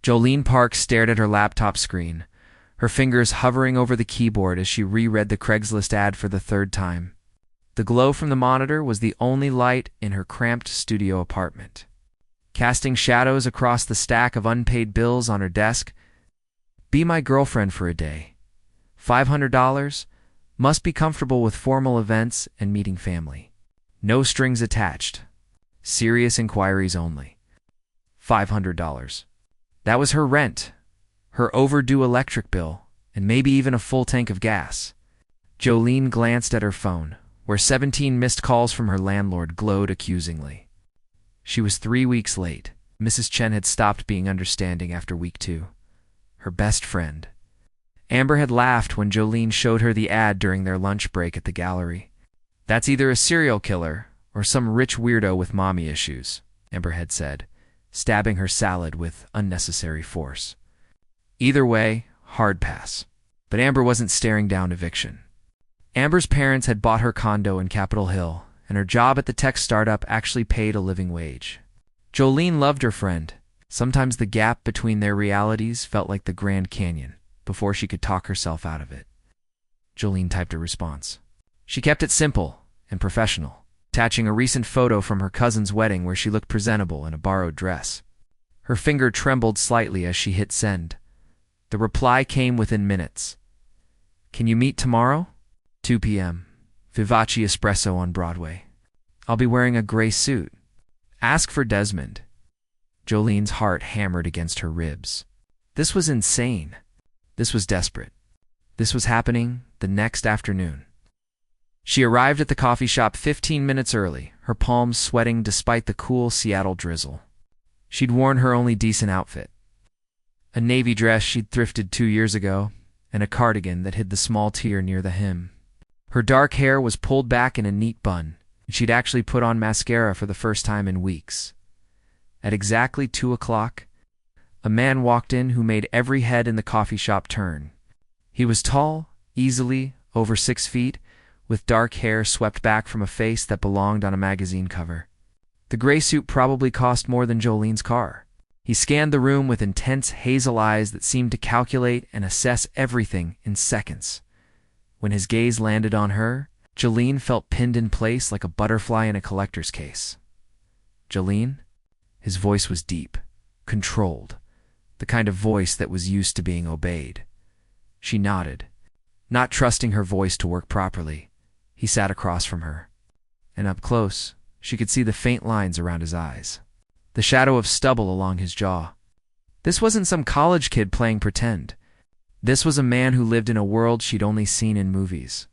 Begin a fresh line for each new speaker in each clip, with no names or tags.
Jolene Parks stared at her laptop screen, her fingers hovering over the keyboard as she reread the Craigslist ad for the third time. The glow from the monitor was the only light in her cramped studio apartment. Casting shadows across the stack of unpaid bills on her desk, "Be my girlfriend for a day. $500. Must be comfortable with formal events and meeting family. No strings attached. Serious inquiries only. $500. That was her rent, her overdue electric bill, and maybe even a full tank of gas. Jolene glanced at her phone, where 17 missed calls from her landlord glowed accusingly. She was 3 weeks late. Mrs. Chen had stopped being understanding after week 2. Her best friend. Amber had laughed when Jolene showed her the ad during their lunch break at the gallery. "That's either a serial killer or some rich weirdo with mommy issues," Amber had said, stabbing her salad with unnecessary force. Either way, hard pass. But Amber wasn't staring down eviction. Amber's parents had bought her condo in Capitol Hill, and her job at the tech startup actually paid a living wage. Jolene loved her friend. Sometimes the gap between their realities felt like the Grand Canyon, before she could talk herself out of it. Jolene typed a response. She kept it simple and professional, attaching a recent photo from her cousin's wedding where she looked presentable in a borrowed dress. Her finger trembled slightly as she hit send. The reply came within minutes. "Can you meet tomorrow? 2 p.m. Vivace Espresso on Broadway. I'll be wearing a gray suit. Ask for Desmond." Jolene's heart hammered against her ribs. This was insane. This was desperate. This was happening the next afternoon. She arrived at the coffee shop 15 minutes early, her palms sweating despite the cool Seattle drizzle. She'd worn her only decent outfit. A navy dress she'd thrifted 2 years ago, and a cardigan that hid the small tear near the hem. Her dark hair was pulled back in a neat bun, and she'd actually put on mascara for the first time in weeks. At exactly 2 o'clock, a man walked in who made every head in the coffee shop turn. He was tall, easily over 6 feet, with dark hair swept back from a face that belonged on a magazine cover. The gray suit probably cost more than Jolene's car. He scanned the room with intense hazel eyes that seemed to calculate and assess everything in seconds. When his gaze landed on her, Jolene felt pinned in place like a butterfly in a collector's case. "Jolene?" His voice was deep, controlled, the kind of voice that was used to being obeyed. She nodded, not trusting her voice to work properly. He sat across from her, and up close, she could see the faint lines around his eyes, the shadow of stubble along his jaw. This wasn't some college kid playing pretend. This was a man who lived in a world she'd only seen in movies.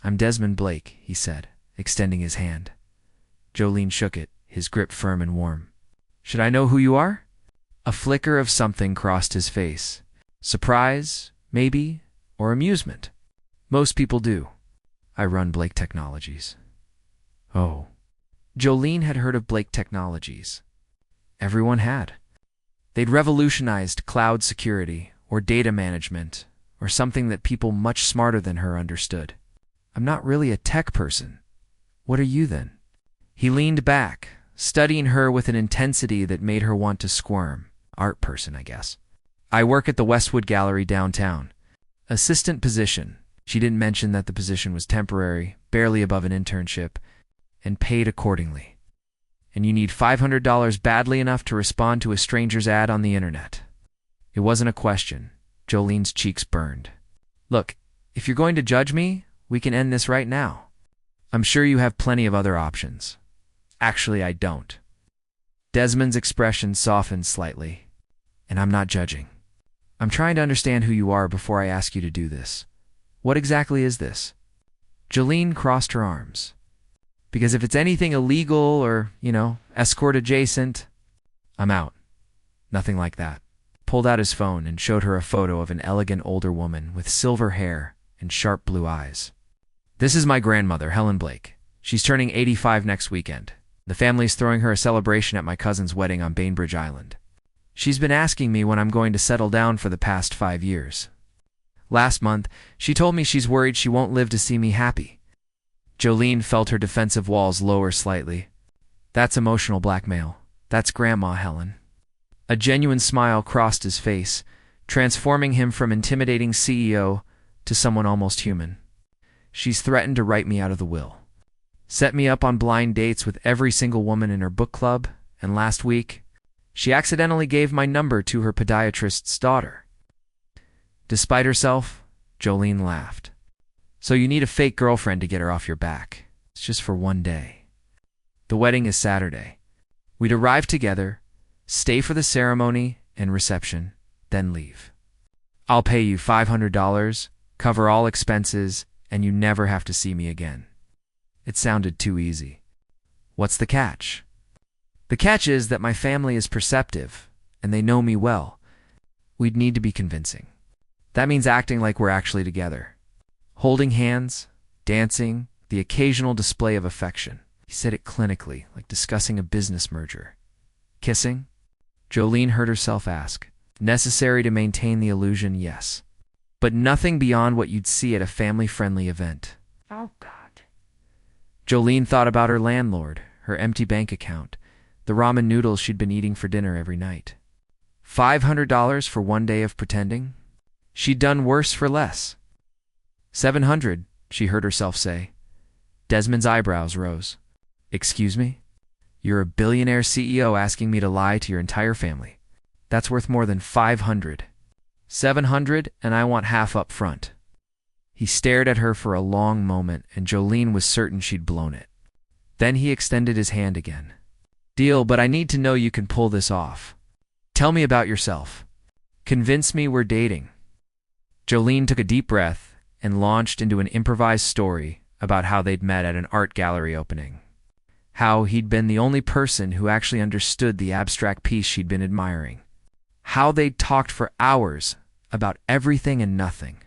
"I'm Desmond Blake," he said, extending his hand. Jolene shook it, his grip firm and warm. "Should I know who you are?" A flicker of something crossed his face. Surprise, maybe, or amusement. "Most people do. I run Blake Technologies." "Oh." Jolene had heard of Blake Technologies. Everyone had. They'd revolutionized cloud security, or data management, or something that people much smarter than her understood. "I'm not really a tech person. What are you then?" He leaned back, studying her with an intensity that made her want to squirm. "Art person, I guess. I work at the Westwood Gallery downtown. Assistant position." She didn't mention that the position was temporary, barely above an internship, and paid accordingly. "And you need $500 badly enough to respond to a stranger's ad on the internet." It wasn't a question. Jolene's cheeks burned. "Look, if you're going to judge me, we can end this right now. I'm sure you have plenty of other options." "Actually, I don't." Desmond's expression softened slightly. "And I'm not judging. I'm trying to understand who you are before I ask you to do this. What exactly is this?" Jolene crossed her arms. "Because if it's anything illegal or, escort adjacent, I'm out." "Nothing like that." Pulled out his phone and showed her a photo of an elegant older woman with silver hair and sharp blue eyes. "This is my grandmother, Helen Blake. She's turning 85 next weekend. The family's throwing her a celebration at my cousin's wedding on Bainbridge Island. She's been asking me when I'm going to settle down for the past 5 years. Last month, she told me she's worried she won't live to see me happy." Jolene felt her defensive walls lower slightly. "That's emotional blackmail. That's Grandma Helen." A genuine smile crossed his face, transforming him from intimidating CEO to someone almost human. She's threatened to write me out of the will. Set me up on blind dates with every single woman in her book club, and last week, she accidentally gave my number to her podiatrist's daughter. Despite herself, Jolene laughed. So you need a fake girlfriend to get her off your back. It's just for one day. The wedding is Saturday. We'd arrive together, stay for the ceremony and reception, then leave. I'll pay you $500, cover all expenses, and you never have to see me again. It sounded too easy. What's the catch? The catch is that my family is perceptive, and they know me well. We'd need to be convincing. That means acting like we're actually together. Holding hands, dancing, the occasional display of affection. He said it clinically, like discussing a business merger. Kissing? Jolene heard herself ask. Necessary to maintain the illusion, yes. But nothing beyond what you'd see at a family-friendly event.
Oh, God.
Jolene thought about her landlord, her empty bank account, the ramen noodles she'd been eating for dinner every night. $500 for one day of pretending? She'd done worse for less. $700, she heard herself say. Desmond's eyebrows rose. Excuse me? You're a billionaire CEO asking me to lie to your entire family. That's worth more than $500. $700, and I want half up front. He stared at her for a long moment, and Jolene was certain she'd blown it. Then he extended his hand again. Deal, but I need to know you can pull this off. Tell me about yourself. Convince me we're dating. Jolene took a deep breath and launched into an improvised story about how they'd met at an art gallery opening. How he'd been the only person who actually understood the abstract piece she'd been admiring. How they'd talked for hours about everything and nothing.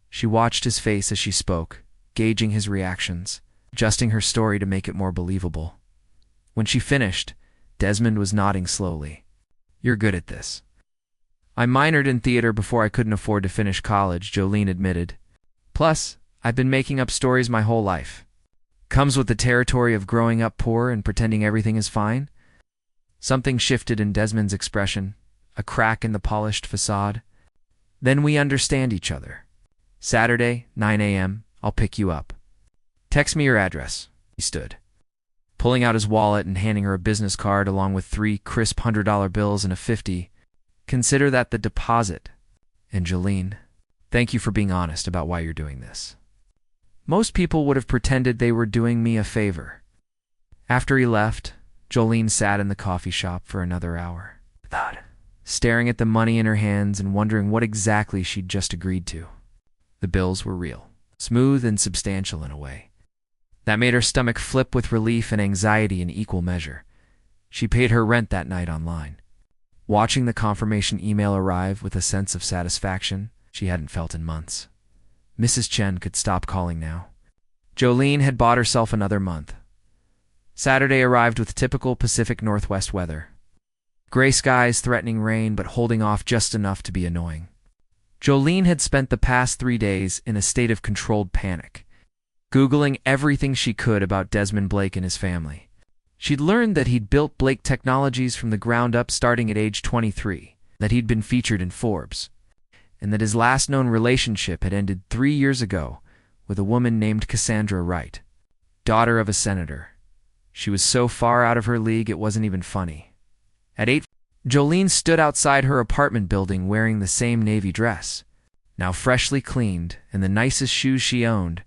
She watched his face as she spoke, gauging his reactions, adjusting her story to make it more believable. When she finished, Desmond was nodding slowly. You're good at this. I minored in theater before I couldn't afford to finish college, Jolene admitted. Plus, I've been making up stories my whole life. Comes with the territory of growing up poor and pretending everything is fine. Something shifted in Desmond's expression, a crack in the polished facade. Then we understand each other. Saturday, 9 a.m., I'll pick you up. Text me your address. He stood, pulling out his wallet and handing her a business card along with 3 crisp $100 bills and a 50. Consider that the deposit. And Jolene, thank you for being honest about why you're doing this. Most people would have pretended they were doing me a favor. After he left, Jolene sat in the coffee shop for another hour, staring at the money in her hands and wondering what exactly she'd just agreed to. The bills were real, smooth and substantial in a way. That made her stomach flip with relief and anxiety in equal measure. She paid her rent that night online, watching the confirmation email arrive with a sense of satisfaction she hadn't felt in months. Mrs. Chen could stop calling now. Jolene had bought herself another month. Saturday arrived with typical Pacific Northwest weather. Gray skies threatening rain but holding off just enough to be annoying. Jolene had spent the past 3 days in a state of controlled panic, Googling everything she could about Desmond Blake and his family. She'd learned that he'd built Blake Technologies from the ground up starting at age 23, that he'd been featured in Forbes, and that his last known relationship had ended 3 years ago with a woman named Cassandra Wright, daughter of a senator. She was so far out of her league it wasn't even funny. At 8, Jolene stood outside her apartment building wearing the same navy dress, now freshly cleaned and the nicest shoes she owned.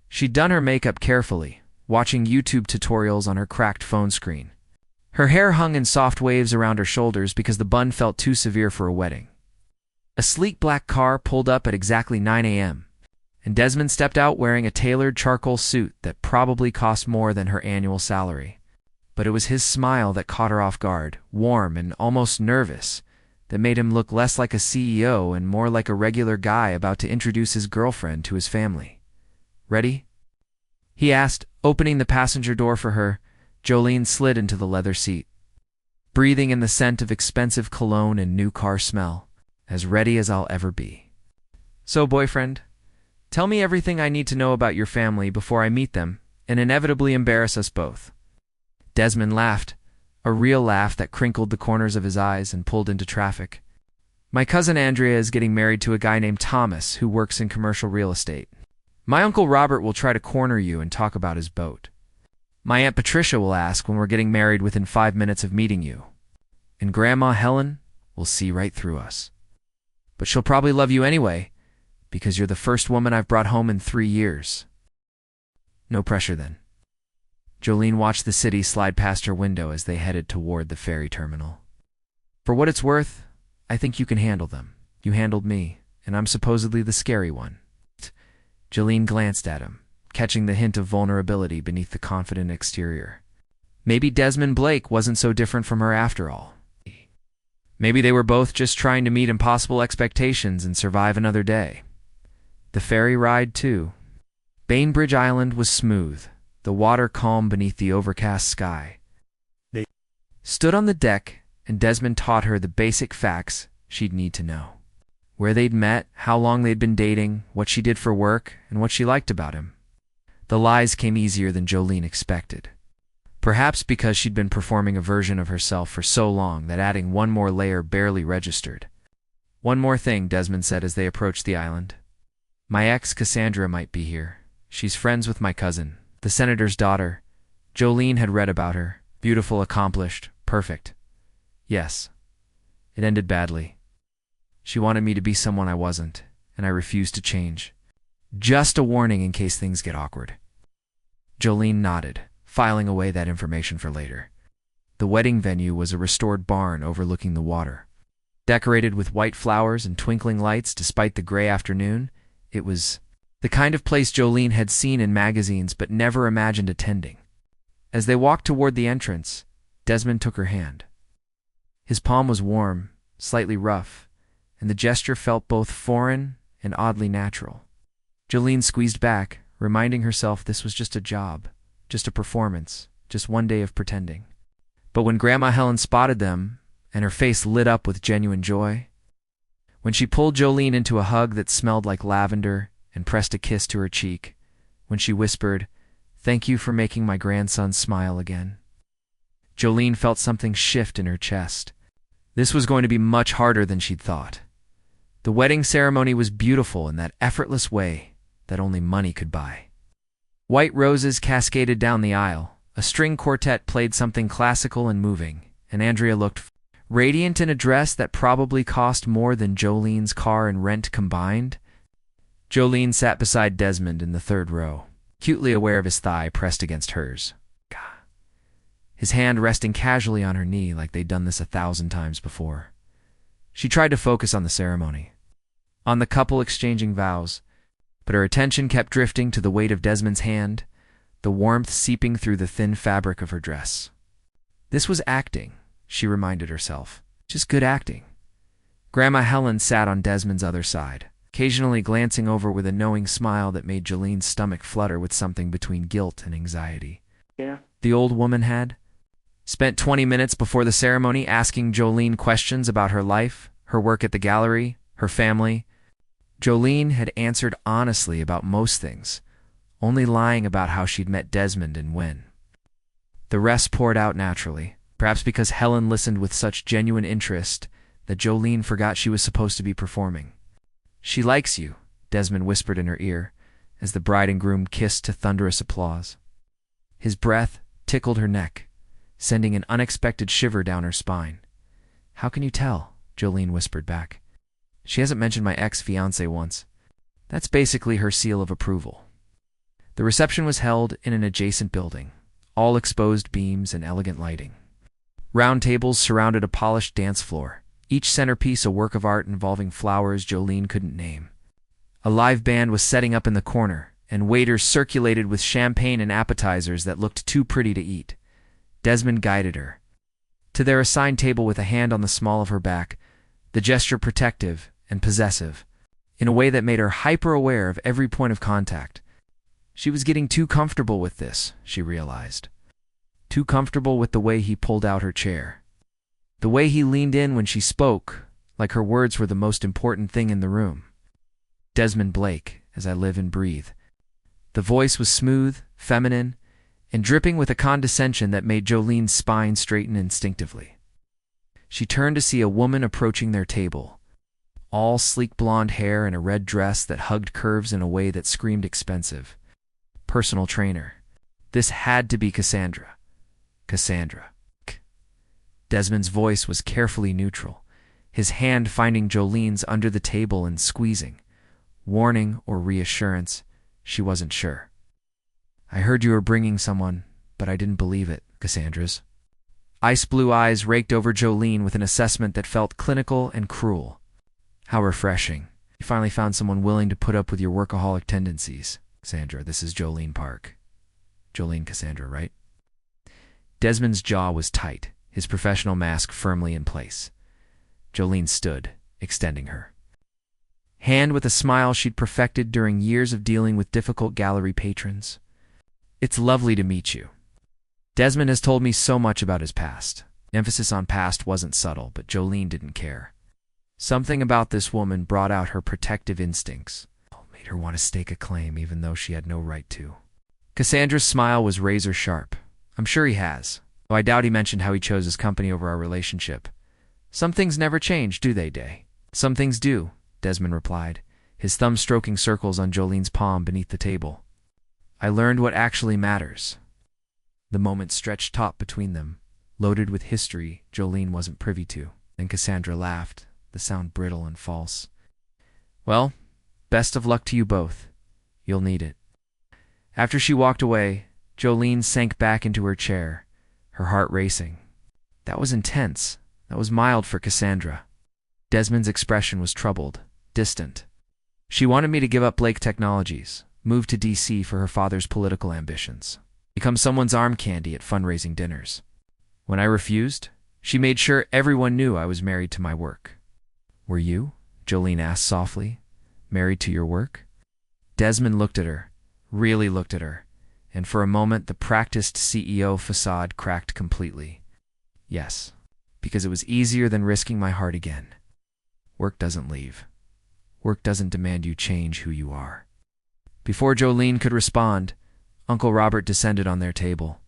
She'd done her makeup carefully, watching YouTube tutorials on her cracked phone screen. Her hair hung in soft waves around her shoulders because the bun felt too severe for a wedding. A sleek black car pulled up at exactly 9 a.m., and Desmond stepped out wearing a tailored charcoal suit that probably cost more than her annual salary. But it was his smile that caught her off guard, warm and almost nervous, that made him look less like a CEO and more like a regular guy about to introduce his girlfriend to his family. Ready? He asked, opening the passenger door for her. Jolene slid into the leather seat, breathing in the scent of expensive cologne and new car smell, as ready as I'll ever be. So, boyfriend, tell me everything I need to know about your family before I meet them and inevitably embarrass us both. Desmond laughed, a real laugh that crinkled the corners of his eyes and pulled into traffic. My cousin Andrea is getting married to a guy named Thomas who works in commercial real estate. My Uncle Robert will try to corner you and talk about his boat. My Aunt Patricia will ask when we're getting married within 5 minutes of meeting you. And Grandma Helen will see right through us. But she'll probably love you anyway, because you're the first woman I've brought home in 3 years. No pressure then. Jolene watched the city slide past her window as they headed toward the ferry terminal. For what it's worth, I think you can handle them. You handled me, and I'm supposedly the scary one. Jolene glanced at him, catching the hint of vulnerability beneath the confident exterior. Maybe Desmond Blake wasn't so different from her after all. Maybe they were both just trying to meet impossible expectations and survive another day. The ferry ride, too. Bainbridge Island was smooth, the water calm beneath the overcast sky. They stood on the deck, and Desmond taught her the basic facts she'd need to know. Where they'd met, how long they'd been dating, what she did for work, and what she liked about him. The lies came easier than Jolene expected. Perhaps because she'd been performing a version of herself for so long that adding one more layer barely registered. One more thing, Desmond said as they approached the island. My ex, Cassandra, might be here. She's friends with my cousin, the senator's daughter. Jolene had read about her. Beautiful, accomplished, perfect. Yes. It ended badly. She wanted me to be someone I wasn't, and I refused to change. Just a warning in case things get awkward. Jolene nodded, filing away that information for later. The wedding venue was a restored barn overlooking the water. Decorated with white flowers and twinkling lights despite the gray afternoon, it was the kind of place Jolene had seen in magazines but never imagined attending. As they walked toward the entrance, Desmond took her hand. His palm was warm, slightly rough, and the gesture felt both foreign and oddly natural. Jolene squeezed back, reminding herself this was just a job, just a performance, just one day of pretending. But when Grandma Helen spotted them, and her face lit up with genuine joy, when she pulled Jolene into a hug that smelled like lavender and pressed a kiss to her cheek, when she whispered, "Thank you for making my grandson smile again," Jolene felt something shift in her chest. This was going to be much harder than she'd thought. The wedding ceremony was beautiful in that effortless way that only money could buy. White roses cascaded down the aisle, a string quartet played something classical and moving, and Andrea looked radiant in a dress that probably cost more than Jolene's car and rent combined. Jolene sat beside Desmond in the third row, acutely aware of his thigh pressed against hers. His hand resting casually on her knee like they'd done this 1,000 times before. She tried to focus on the ceremony, on the couple exchanging vows, but her attention kept drifting to the weight of Desmond's hand, the warmth seeping through the thin fabric of her dress. This was acting, she reminded herself. Just good acting. Grandma Helen sat on Desmond's other side, occasionally glancing over with a knowing smile that made Jolene's stomach flutter with something between guilt and anxiety.
Yeah.
The old woman had spent 20 minutes before the ceremony asking Jolene questions about her life, her work at the gallery, her family. Jolene had answered honestly about most things, only lying about how she'd met Desmond and when. The rest poured out naturally, perhaps because Helen listened with such genuine interest that Jolene forgot she was supposed to be performing. "She likes you," Desmond whispered in her ear, as the bride and groom kissed to thunderous applause. His breath tickled her neck, sending an unexpected shiver down her spine. "How can you tell?" Jolene whispered back. "She hasn't mentioned my ex-fiancé once. That's basically her seal of approval." The reception was held in an adjacent building, all exposed beams and elegant lighting. Round tables surrounded a polished dance floor, each centerpiece a work of art involving flowers Jolene couldn't name. A live band was setting up in the corner, and waiters circulated with champagne and appetizers that looked too pretty to eat. Desmond guided her to their assigned table with a hand on the small of her back, the gesture protective and possessive, in a way that made her hyper-aware of every point of contact. She was getting too comfortable with this, she realized. Too comfortable with the way he pulled out her chair. The way he leaned in when she spoke, like her words were the most important thing in the room. "Desmond Blake, as I live and breathe." The voice was smooth, feminine, and dripping with a condescension that made Jolene's spine straighten instinctively. She turned to see a woman approaching their table, all sleek blonde hair and a red dress that hugged curves in a way that screamed expensive. Personal trainer. This had to be Cassandra. Cassandra. Desmond's voice was carefully neutral, his hand finding Jolene's under the table and squeezing. Warning or reassurance, she wasn't sure. I heard you were bringing someone, but I didn't believe it, Cassandra's. Ice blue eyes raked over Jolene with an assessment that felt clinical and cruel. How refreshing. You finally found someone willing to put up with your workaholic tendencies. Cassandra, this is Jolene Park. Jolene Cassandra, right? Desmond's jaw was tight, his professional mask firmly in place. Jolene stood, extending her hand with a smile she'd perfected during years of dealing with difficult gallery patrons. It's lovely to meet you. Desmond has told me so much about his past. Emphasis on past wasn't subtle, but Jolene didn't care. Something about this woman brought out her protective instincts, made her want to stake a claim even though she had no right to. Cassandra's smile was razor sharp. I'm sure he has, though I doubt he mentioned how he chose his company over our relationship. Some things never change, do they, Day? Some things do, Desmond replied, his thumb stroking circles on Jolene's palm beneath the table. I learned what actually matters. The moment stretched taut between them, loaded with history Jolene wasn't privy to. Then Cassandra laughed, the sound brittle and false. Well, best of luck to you both. You'll need it. After she walked away, Jolene sank back into her chair, her heart racing. That was intense. That was mild for Cassandra. Desmond's expression was troubled, distant. She wanted me to give up Blake Technologies, move to DC for her father's political ambitions, become someone's arm candy at fundraising dinners. When I refused, she made sure everyone knew I was married to my work. Were you? Jolene asked softly. Married to your work? Desmond looked at her, really looked at her, and for a moment the practiced CEO facade cracked completely. Yes, because it was easier than risking my heart again. Work doesn't leave. Work doesn't demand you change who you are. Before Jolene could respond, Uncle Robert descended on their table,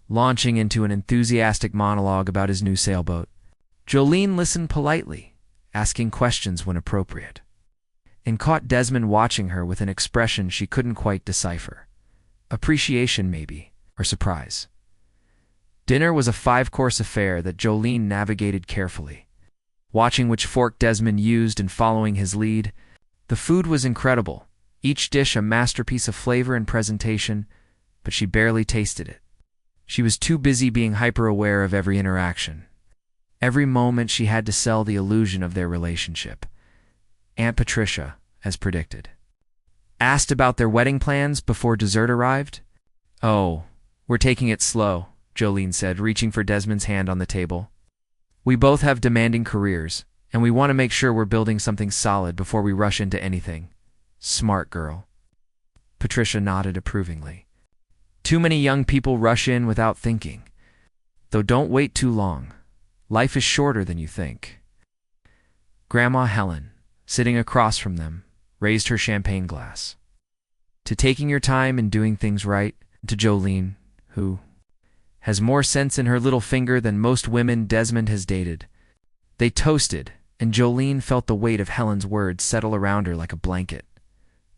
launching into an enthusiastic monologue about his new sailboat. Jolene listened politely, asking questions when appropriate, and caught Desmond watching her with an expression she couldn't quite decipher. Appreciation, maybe, or surprise. Dinner was a 5-course affair that Jolene navigated carefully, watching which fork Desmond used and following his lead. The food was incredible, each dish a masterpiece of flavor and presentation, but she barely tasted it. She was too busy being hyper-aware of every interaction. Every moment she had to sell the illusion of their relationship. Aunt Patricia, as predicted, asked about their wedding plans before dessert arrived. Oh, we're taking it slow, Jolene said, reaching for Desmond's hand on the table. We both have demanding careers, and we want to make sure we're building something solid before we rush into anything. Smart girl. Patricia nodded approvingly. Too many young people rush in without thinking. Though don't wait too long. Life is shorter than you think. Grandma Helen, sitting across from them, raised her champagne glass. To taking your time and doing things right, to Jolene, who has more sense in her little finger than most women Desmond has dated. They toasted, and Jolene felt the weight of Helen's words settle around her like a blanket.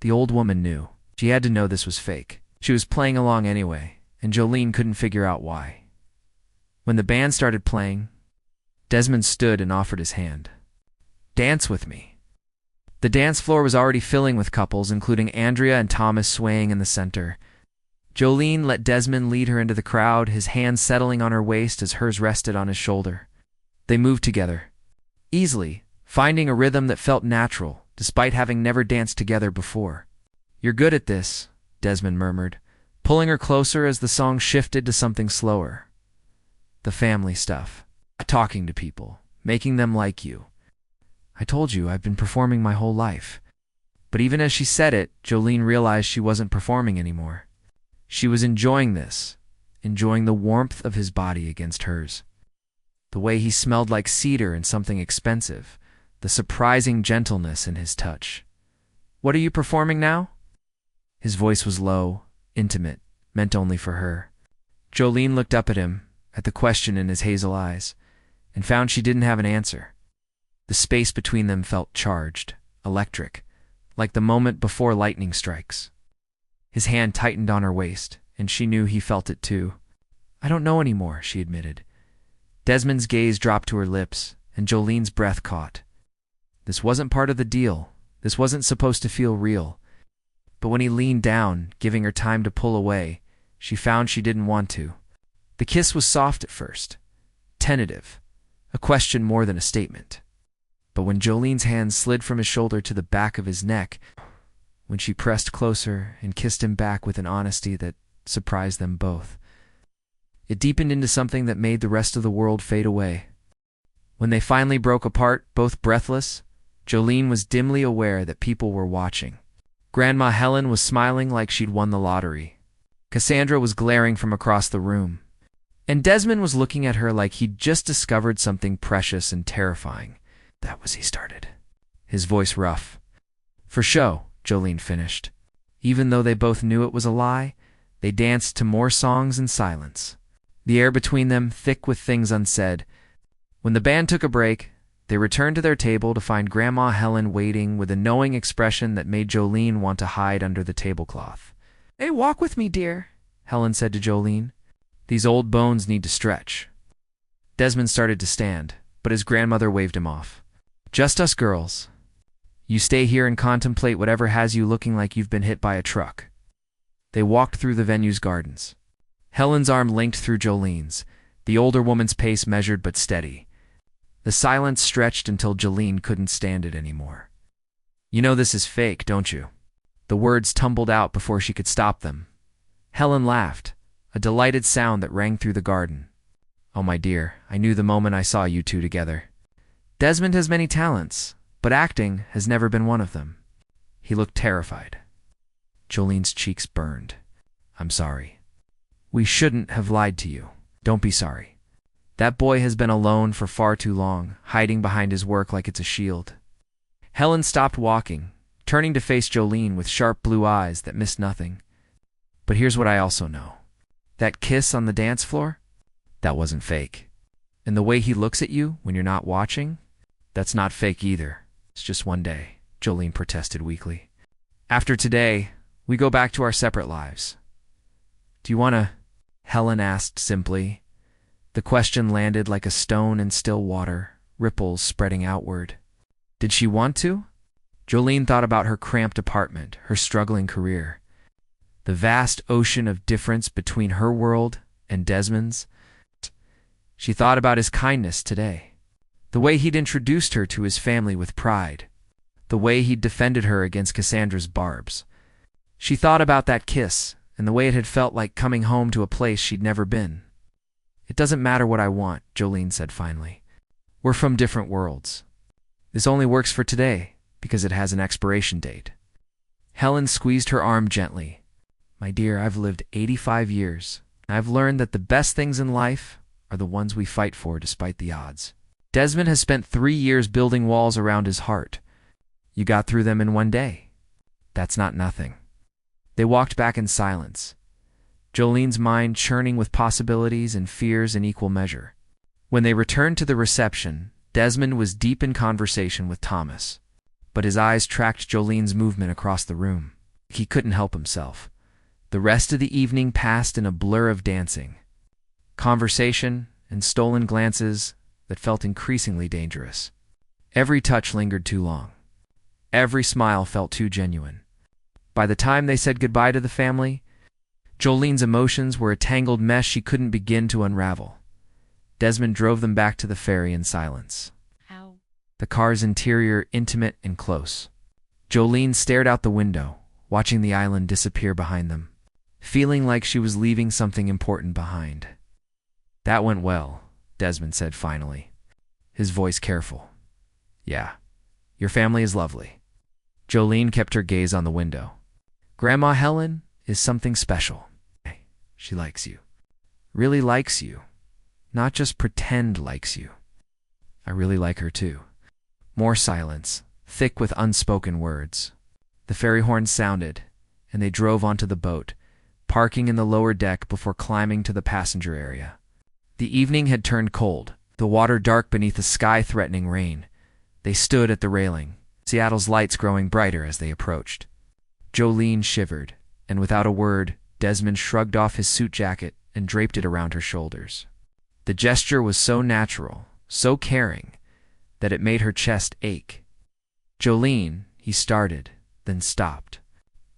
The old woman knew. She had to know this was fake. She was playing along anyway, and Jolene couldn't figure out why. When the band started playing, Desmond stood and offered his hand. Dance with me. The dance floor was already filling with couples, including Andrea and Thomas swaying in the center. Jolene let Desmond lead her into the crowd, his hand settling on her waist as hers rested on his shoulder. They moved together, easily, finding a rhythm that felt natural, despite having never danced together before. You're good at this, Desmond murmured, pulling her closer as the song shifted to something slower. The family stuff. Talking to people, making them like you. I told you I've been performing my whole life. But even as she said it, Jolene realized she wasn't performing anymore. She was enjoying this, enjoying the warmth of his body against hers. The way he smelled like cedar and something expensive, the surprising gentleness in his touch. What are you performing now? His voice was low, intimate, meant only for her. Jolene looked up at him, at the question in his hazel eyes, and found she didn't have an answer. The space between them felt charged, electric, like the moment before lightning strikes. His hand tightened on her waist, and she knew he felt it too. "I don't know anymore," she admitted. Desmond's gaze dropped to her lips, and Jolene's breath caught. This wasn't part of the deal. This wasn't supposed to feel real. But when he leaned down, giving her time to pull away, she found she didn't want to. The kiss was soft at first, tentative, a question more than a statement. But when Jolene's hand slid from his shoulder to the back of his neck, when she pressed closer and kissed him back with an honesty that surprised them both, it deepened into something that made the rest of the world fade away. When they finally broke apart, both breathless, Jolene was dimly aware that people were watching. Grandma Helen was smiling like she'd won the lottery. Cassandra was glaring from across the room. And Desmond was looking at her like he'd just discovered something precious and terrifying. "That was," he started, his voice rough. "For show," Jolene finished. Even though they both knew it was a lie, they danced to more songs in silence, the air between them thick with things unsaid. When the band took a break, they returned to their table to find Grandma Helen waiting with a knowing expression that made Jolene want to hide under the tablecloth. "Hey, walk with me, dear," Helen said to Jolene. "These old bones need to stretch." Desmond started to stand, but his grandmother waved him off. "Just us girls. You stay here and contemplate whatever has you looking like you've been hit by a truck." They walked through the venue's gardens. Helen's arm linked through Jolene's, the older woman's pace measured but steady. The silence stretched until Jolene couldn't stand it anymore. "You know this is fake, don't you?" The words tumbled out before she could stop them. Helen laughed, a delighted sound that rang through the garden. "Oh, my dear, I knew the moment I saw you two together. Desmond has many talents, but acting has never been one of them." He looked terrified. Jolene's cheeks burned. "I'm sorry. We shouldn't have lied to you. Don't be sorry. That boy has been alone for far too long, hiding behind his work like it's a shield." Helen stopped walking, turning to face Jolene with sharp blue eyes that missed nothing. "But here's what I also know. That kiss on the dance floor? That wasn't fake. And the way he looks at you when you're not watching? That's not fake either. It's just one day," Jolene protested weakly. "After today, we go back to our separate lives. Do you want to?" Helen asked simply. The question landed like a stone in still water, ripples spreading outward. Did she want to? Jolene thought about her cramped apartment, her struggling career, the vast ocean of difference between her world and Desmond's. She thought about his kindness today, the way he'd introduced her to his family with pride, the way he'd defended her against Cassandra's barbs. She thought about that kiss and the way it had felt like coming home to a place she'd never been. "It doesn't matter what I want," Jolene said finally. "We're from different worlds. This only works for today because it has an expiration date." Helen squeezed her arm gently. "My dear, I've lived 85 years. I've learned that the best things in life are the ones we fight for despite the odds. Desmond has spent 3 years building walls around his heart. You got through them in one day. That's not nothing." They walked back in silence, Jolene's mind churning with possibilities and fears in equal measure. When they returned to the reception, Desmond was deep in conversation with Thomas, but his eyes tracked Jolene's movement across the room. He couldn't help himself. The rest of the evening passed in a blur of dancing, conversation, and stolen glances that felt increasingly dangerous. Every touch lingered too long. Every smile felt too genuine. By the time they said goodbye to the family, Jolene's emotions were a tangled mess she couldn't begin to unravel. Desmond drove them back to the ferry in silence.
Ow.
The car's interior intimate and close. Jolene stared out the window, watching the island disappear behind them, feeling like she was leaving something important behind. "That went well," Desmond said finally, his voice careful. "Yeah, your family is lovely." Jolene kept her gaze on the window. "Grandma Helen is something special. She likes you. Really likes you. Not just pretend likes you. I really like her too." More silence, thick with unspoken words. The ferry horn sounded, and they drove onto the boat, parking in the lower deck before climbing to the passenger area. The evening had turned cold, the water dark beneath a sky threatening rain. They stood at the railing, Seattle's lights growing brighter as they approached. Jolene shivered, and without a word, Desmond shrugged off his suit jacket and draped it around her shoulders. The gesture was so natural, so caring, that it made her chest ache. "Jolene," he started, then stopped.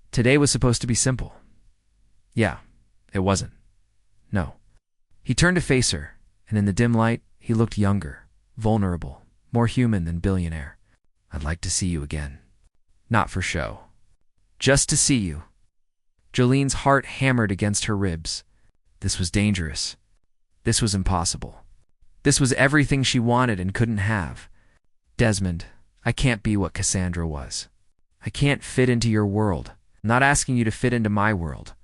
Today was supposed to be simple. Yeah, it wasn't. No. He turned to face her, and in the dim light, he looked younger, vulnerable, more human than billionaire. "I'd like to see you again." Not for show. Just to see you. Jolene's heart hammered against her ribs. This was dangerous. This was impossible. This was everything she wanted and couldn't have. "Desmond, I can't be what Cassandra was. I can't fit into your world. I'm not asking you to fit into my world.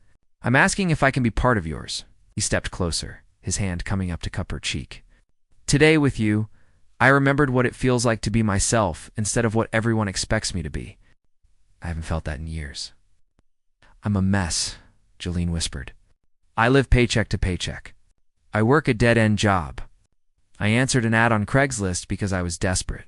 I'm asking if I can be part of yours." He stepped closer, his hand coming up to cup her cheek. "Today with you, I remembered what it feels like to be myself instead of what everyone expects me to be. I haven't felt that in years." "I'm a mess," Jolene whispered. "I live paycheck to paycheck. I work a dead-end job. I answered an ad on Craigslist because I was desperate.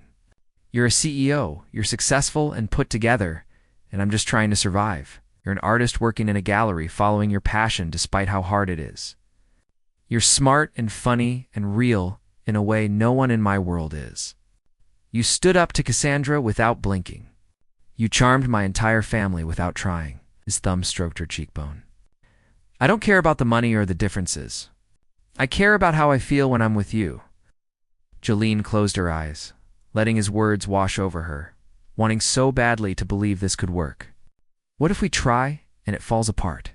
You're a CEO, you're successful and put together, and I'm just trying to survive. You're an artist working in a gallery following your passion despite how hard it is. You're smart and funny and real in a way no one in my world is. You stood up to Cassandra without blinking. You charmed my entire family without trying." His thumb stroked her cheekbone. "I don't care about the money or the differences. I care about how I feel when I'm with you." Jolene closed her eyes, letting his words wash over her, wanting so badly to believe this could work. "What if we try and it falls apart?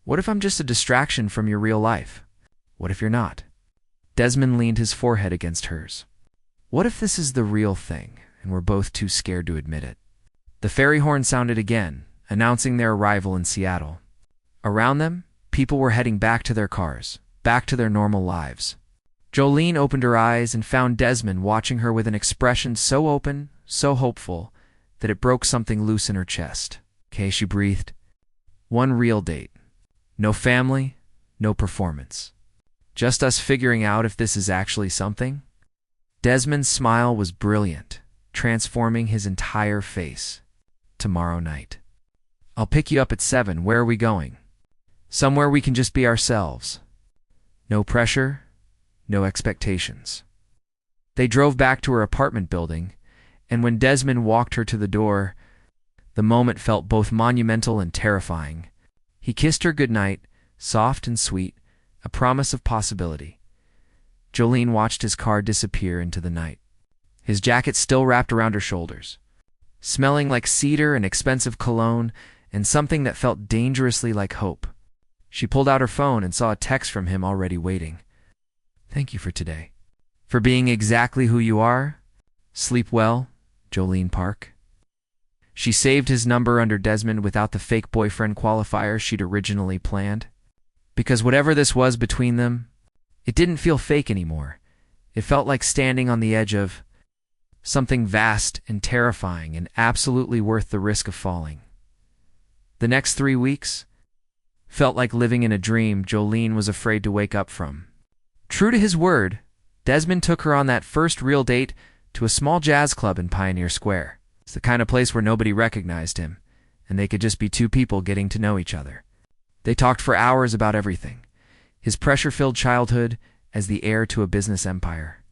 What if I'm just a distraction from your real life? What if you're not?" Desmond leaned his forehead against hers. "What if this is the real thing and we're both too scared to admit it?" The ferry horn sounded again, announcing their arrival in Seattle. Around them, people were heading back to their cars, back to their normal lives. Jolene opened her eyes and found Desmond watching her with an expression so open, so hopeful, that it broke something loose in her chest. "Okay," she breathed. "One real date. No family, no performance. Just us figuring out if this is actually something." Desmond's smile was brilliant, transforming his entire face. "Tomorrow night. I'll pick you up at 7. Where are we going?" "Somewhere we can just be ourselves. No pressure, no expectations." They drove back to her apartment building, and when Desmond walked her to the door, the moment felt both monumental and terrifying. He kissed her goodnight, soft and sweet, a promise of possibility. Jolene watched his car disappear into the night, his jacket still wrapped around her shoulders, smelling like cedar and expensive cologne and something that felt dangerously like hope. She pulled out her phone and saw a text from him already waiting. "Thank you for today. For being exactly who you are. Sleep well, Jolene Park." She saved his number under Desmond without the fake boyfriend qualifier she'd originally planned. Because whatever this was between them, it didn't feel fake anymore. It felt like standing on the edge of something vast and terrifying and absolutely worth the risk of falling. The next 3 weeks felt like living in a dream Jolene was afraid to wake up from. True to his word, Desmond took her on that first real date to a small jazz club in Pioneer Square. It's the kind of place where nobody recognized him, and they could just be two people getting to know each other. They talked for hours about everything. His pressure-filled childhood as the heir to a business empire.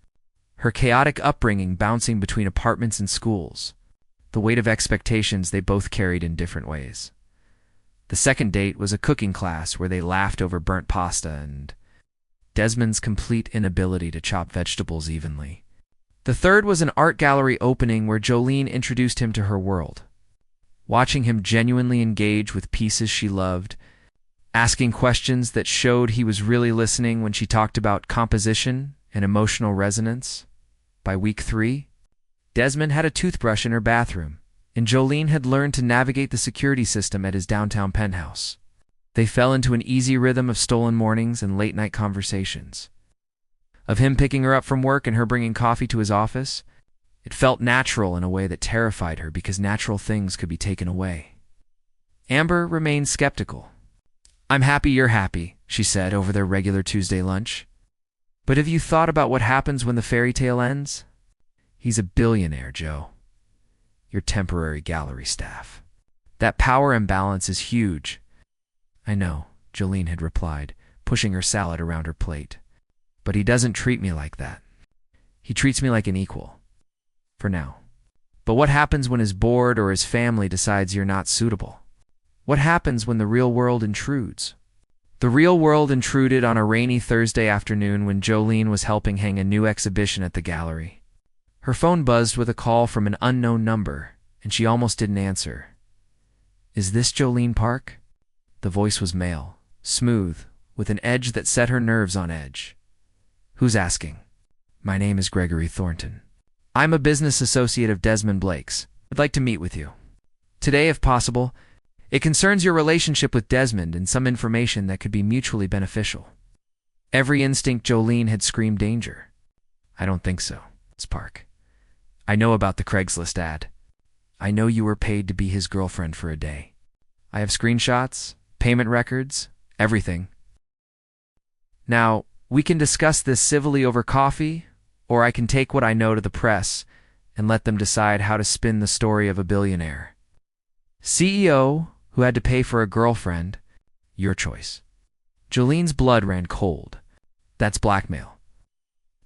Her chaotic upbringing bouncing between apartments and schools. The weight of expectations they both carried in different ways. The second date was a cooking class where they laughed over burnt pasta and Desmond's complete inability to chop vegetables evenly. The third was an art gallery opening where Jolene introduced him to her world. Watching him genuinely engage with pieces she loved, asking questions that showed he was really listening when she talked about composition and emotional resonance. By week 3, Desmond had a toothbrush in her bathroom, and Jolene had learned to navigate the security system at his downtown penthouse. They fell into an easy rhythm of stolen mornings and late-night conversations. Of him picking her up from work and her bringing coffee to his office, it felt natural in a way that terrified her because natural things could be taken away. Amber remained skeptical. I'm happy you're happy, she said over their regular Tuesday lunch. But have you thought about what happens when the fairy tale ends? He's a billionaire, Joe. Your temporary gallery staff. That power imbalance is huge. I know, Jolene had replied, pushing her salad around her plate. But he doesn't treat me like that. He treats me like an equal. For now. But what happens when his board or his family decides you're not suitable? What happens when the real world intrudes? The real world intruded on a rainy Thursday afternoon when Jolene was helping hang a new exhibition at the gallery. Her phone buzzed with a call from an unknown number, and she almost didn't answer. Is this Jolene Park? The voice was male, smooth, with an edge that set her nerves on edge. Who's asking? My name is Gregory Thornton. I'm a business associate of Desmond Blake's. I'd like to meet with you. Today, if possible. It concerns your relationship with Desmond and some information that could be mutually beneficial. Every instinct Jolene had screamed danger. I don't think so, Ms. Park. I know about the Craigslist ad. I know you were paid to be his girlfriend for a day. I have screenshots, payment records, everything. Now, we can discuss this civilly over coffee, or I can take what I know to the press and let them decide how to spin the story of a billionaire. CEO who had to pay for a girlfriend, your choice. Jolene's blood ran cold. That's blackmail.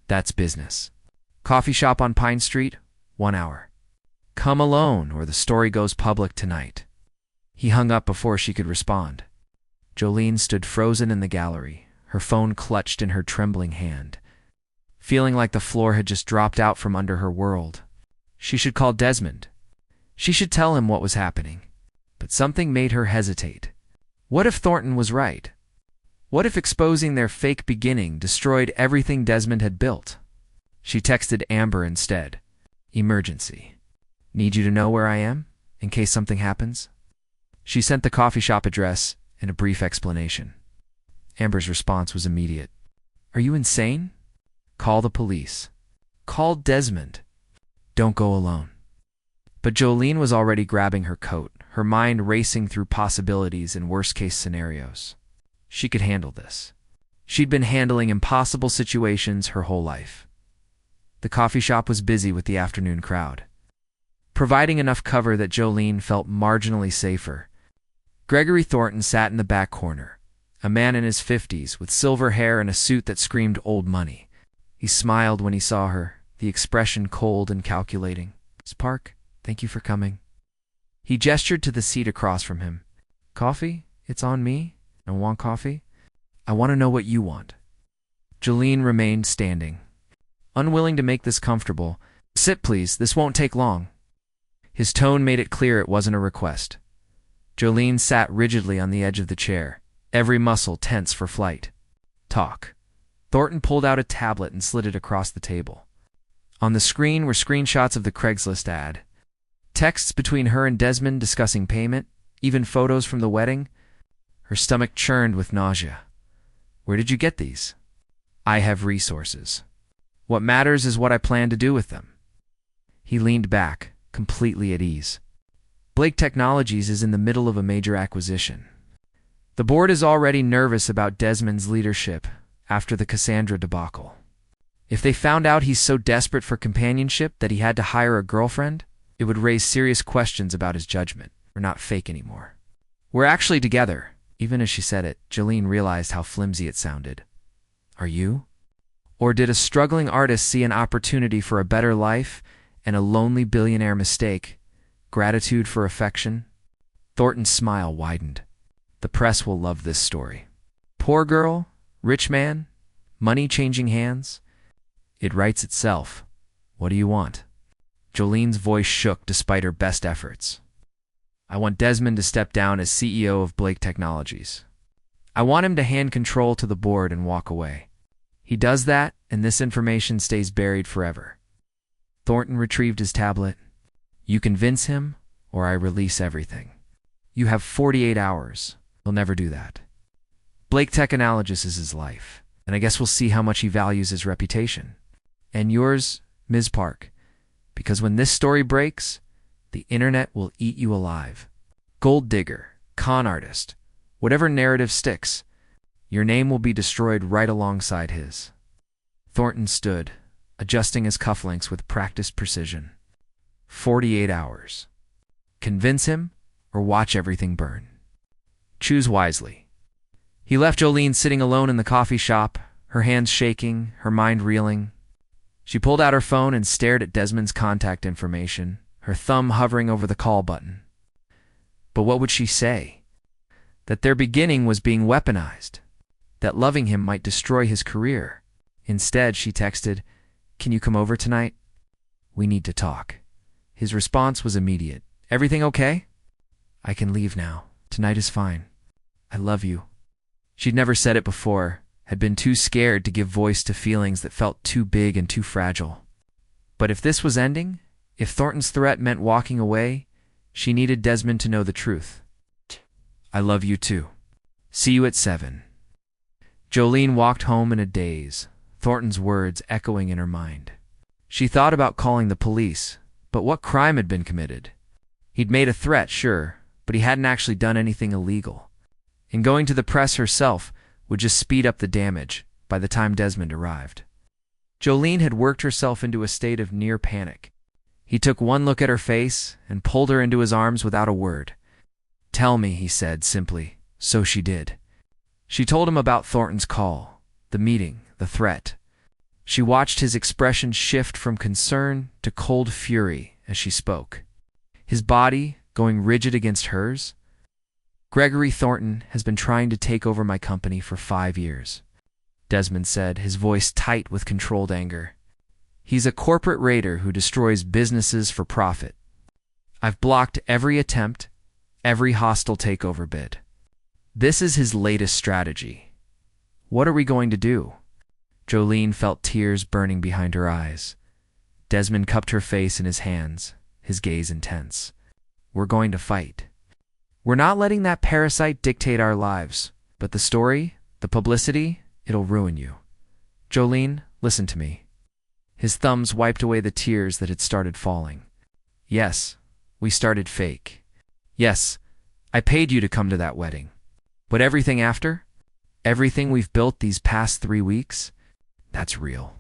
That's business. Coffee shop on Pine Street, 1 hour. Come alone or the story goes public tonight. He hung up before she could respond. Jolene stood frozen in the gallery, her phone clutched in her trembling hand, feeling like the floor had just dropped out from under her world. She should call Desmond. She should tell him what was happening. But something made her hesitate. What if Thornton was right? What if exposing their fake beginning destroyed everything Desmond had built? She texted Amber instead. Emergency. Need you to know where I am, in case something happens? She sent the coffee shop address and a brief explanation. Amber's response was immediate. Are you insane? Call the police. Call Desmond. Don't go alone. But Jolene was already grabbing her coat, her mind racing through possibilities and worst-case scenarios. She could handle this. She'd been handling impossible situations her whole life. The coffee shop was busy with the afternoon crowd, providing enough cover that Jolene felt marginally safer. Gregory Thornton sat in the back corner, a man in his 50s with silver hair and a suit that screamed old money. He smiled when he saw her, the expression cold and calculating. Ms. Park, thank you for coming. He gestured to the seat across from him. Coffee? It's on me. I want coffee. I want to know what you want. Jolene remained standing, unwilling to make this comfortable. Sit, please. This won't take long. His tone made it clear it wasn't a request. Jolene sat rigidly on the edge of the chair, every muscle tense for flight. Talk. Thornton pulled out a tablet and slid it across the table. On the screen were screenshots of the Craigslist ad. Texts between her and Desmond discussing payment, even photos from the wedding. Her stomach churned with nausea. Where did you get these? I have resources. What matters is what I plan to do with them. He leaned back, completely at ease. Blake Technologies is in the middle of a major acquisition. The board is already nervous about Desmond's leadership after the Cassandra debacle. If they found out he's so desperate for companionship that he had to hire a girlfriend, it would raise serious questions about his judgment. We're not fake anymore. We're actually together. Even as she said it, Jolene realized how flimsy it sounded. Are you? Or did a struggling artist see an opportunity for a better life and a lonely billionaire mistake gratitude for affection? Thornton's smile widened. The press will love this story. Poor girl, rich man, money changing hands. It writes itself. What do you want? Jolene's voice shook despite her best efforts. I want Desmond to step down as CEO of Blake Technologies. I want him to hand control to the board and walk away. He does that, and this information stays buried forever. Thornton retrieved his tablet. You convince him, or I release everything. You have 48 hours. He'll never do that. Blake Technologies is his life, and I guess we'll see how much he values his reputation. And yours, Ms. Park, because when this story breaks, the internet will eat you alive. Gold digger, con artist, Whatever narrative sticks, your name will be destroyed right alongside his. Thornton stood, adjusting his cufflinks with practiced precision. 48 hours. Convince him or watch everything burn. Choose wisely. He left Jolene sitting alone in the coffee shop, her hands shaking, her mind reeling. She pulled out her phone and stared at Desmond's contact information, her thumb hovering over the call button. But what would she say? That their beginning was being weaponized, that loving him might destroy his career. Instead, she texted, "Can you come over tonight? We need to talk." His response was immediate. "Everything okay?" "I can leave now. Tonight is fine. I love you." She'd never said it before, had been too scared to give voice to feelings that felt too big and too fragile. But if this was ending, if Thornton's threat meant walking away, she needed Desmond to know the truth. "I love you too. See you at 7. Jolene walked home in a daze, Thornton's words echoing in her mind. She thought about calling the police, but what crime had been committed? He'd made a threat, sure, but he hadn't actually done anything illegal. And going to the press herself would just speed up the damage by the time Desmond arrived. Jolene had worked herself into a state of near panic. He took one look at her face and pulled her into his arms without a word. "Tell me," he said simply. So she did. She told him about Thornton's call, the meeting, the threat. She watched his expression shift from concern to cold fury as she spoke, his body going rigid against hers. "Gregory Thornton has been trying to take over my company for 5 years," Desmond said, his voice tight with controlled anger. "He's a corporate raider who destroys businesses for profit. I've blocked every attempt, every hostile takeover bid. This is his latest strategy. What are we going to do?" Jolene felt tears burning behind her eyes. Desmond cupped her face in his hands, his gaze intense. "We're going to fight. We're not letting that parasite dictate our lives, but the story, the publicity, it'll ruin you. Jolene, listen to me." His thumbs wiped away the tears that had started falling. "Yes, we started fake. Yes, I paid you to come to that wedding. But everything after, everything we've built these past 3 weeks, that's real.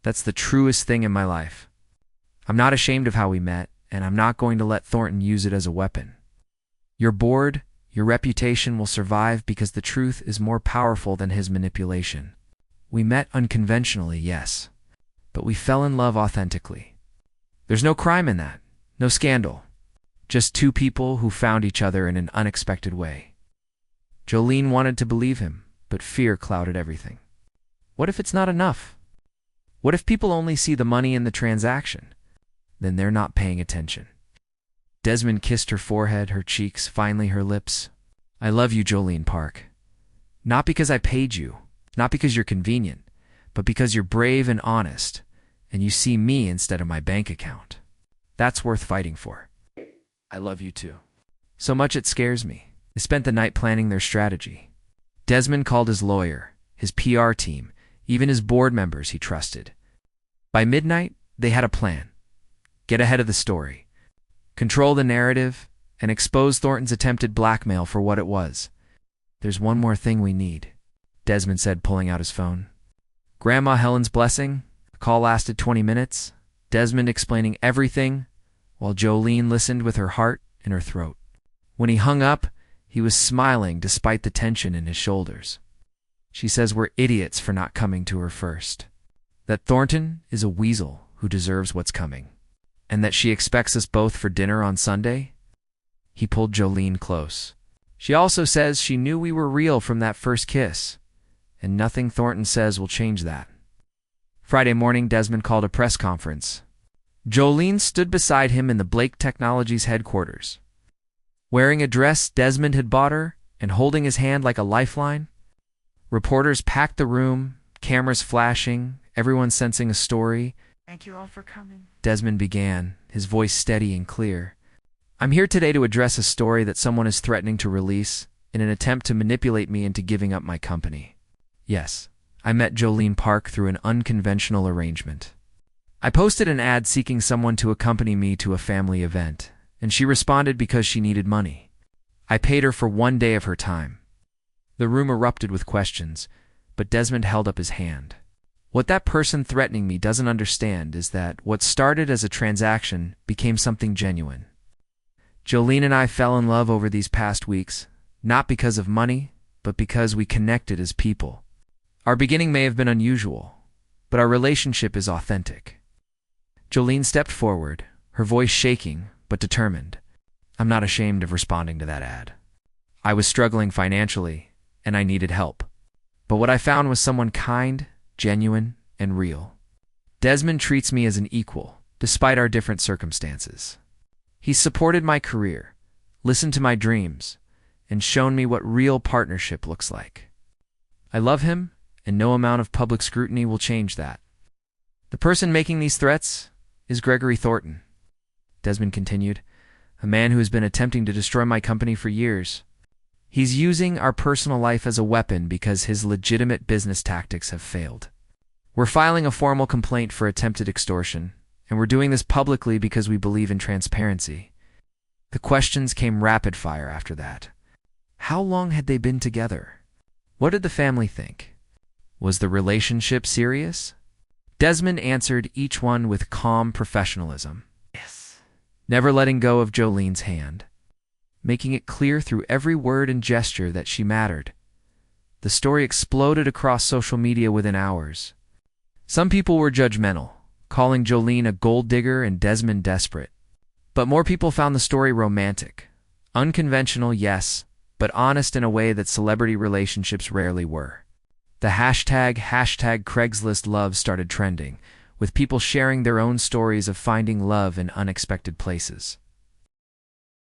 That's the truest thing in my life. I'm not ashamed of how we met, and I'm not going to let Thornton use it as a weapon. Your board, your reputation will survive because the truth is more powerful than his manipulation. We met unconventionally, yes, but we fell in love authentically. There's no crime in that, no scandal. Just 2 people who found each other in an unexpected way." Jolene wanted to believe him, but fear clouded everything. What if it's not enough? What if people only see the money in the transaction? Then they're not paying attention. Desmond kissed her forehead, her cheeks, finally her lips. "I love you, Jolene Park. Not because I paid you, not because you're convenient, but because you're brave and honest, and you see me instead of my bank account. That's worth fighting for. I love you too. So much it scares me." They spent the night planning their strategy. Desmond called his lawyer, his PR team, even his board members he trusted. By midnight, they had a plan. Get ahead of the story, control the narrative, and expose Thornton's attempted blackmail for what it was. "There's one more thing we need," Desmond said, pulling out his phone. Grandma Helen's blessing. The call lasted 20 minutes, Desmond explaining everything, while Jolene listened with her heart in her throat. When he hung up, he was smiling despite the tension in his shoulders. "She says we're idiots for not coming to her first. That Thornton is a weasel who deserves what's coming. And that she expects us both for dinner on Sunday?" He pulled Jolene close. "She also says she knew we were real from that first kiss, and nothing Thornton says will change that." Friday morning, Desmond called a press conference. Jolene stood beside him in the Blake Technologies headquarters. Wearing a dress Desmond had bought her and holding his hand like a lifeline. Reporters packed the room, cameras flashing, everyone sensing a story.
"Thank you all for coming,"
Desmond began, his voice steady and clear. "I'm here today to address a story that someone is threatening to release in an attempt to manipulate me into giving up my company. Yes, I met Jolene Park through an unconventional arrangement. I posted an ad seeking someone to accompany me to a family event, and she responded because she needed money. I paid her for 1 day of her time, The room erupted with questions, but Desmond held up his hand. What that person threatening me doesn't understand is that what started as a transaction became something genuine. Jolene and I fell in love over these past weeks, not because of money, but because we connected as people. Our beginning may have been unusual, but our relationship is authentic. Jolene stepped forward, her voice shaking but determined. I'm not ashamed of responding to that ad. I was struggling financially, and I needed help. But what I found was someone kind, genuine, and real. Desmond treats me as an equal, despite our different circumstances. He's supported my career, listened to my dreams, and shown me what real partnership looks like. I love him, and no amount of public scrutiny will change that. The person making these threats is Gregory Thornton, Desmond continued, a man who has been attempting to destroy my company for years. He's using our personal life as a weapon because his legitimate business tactics have failed. We're filing a formal complaint for attempted extortion, and we're doing this publicly because we believe in transparency. The questions came rapid fire after that. How long had they been together? What did the family think? Was the relationship serious? Desmond answered each one with calm professionalism. Yes. Never letting go of Jolene's hand, making it clear through every word and gesture that she mattered. The story exploded across social media within hours. Some people were judgmental, calling Jolene a gold digger and Desmond desperate. But more people found the story romantic. Unconventional, yes, but honest in a way that celebrity relationships rarely were. The hashtag Craigslist love started trending, with people sharing their own stories of finding love in unexpected places.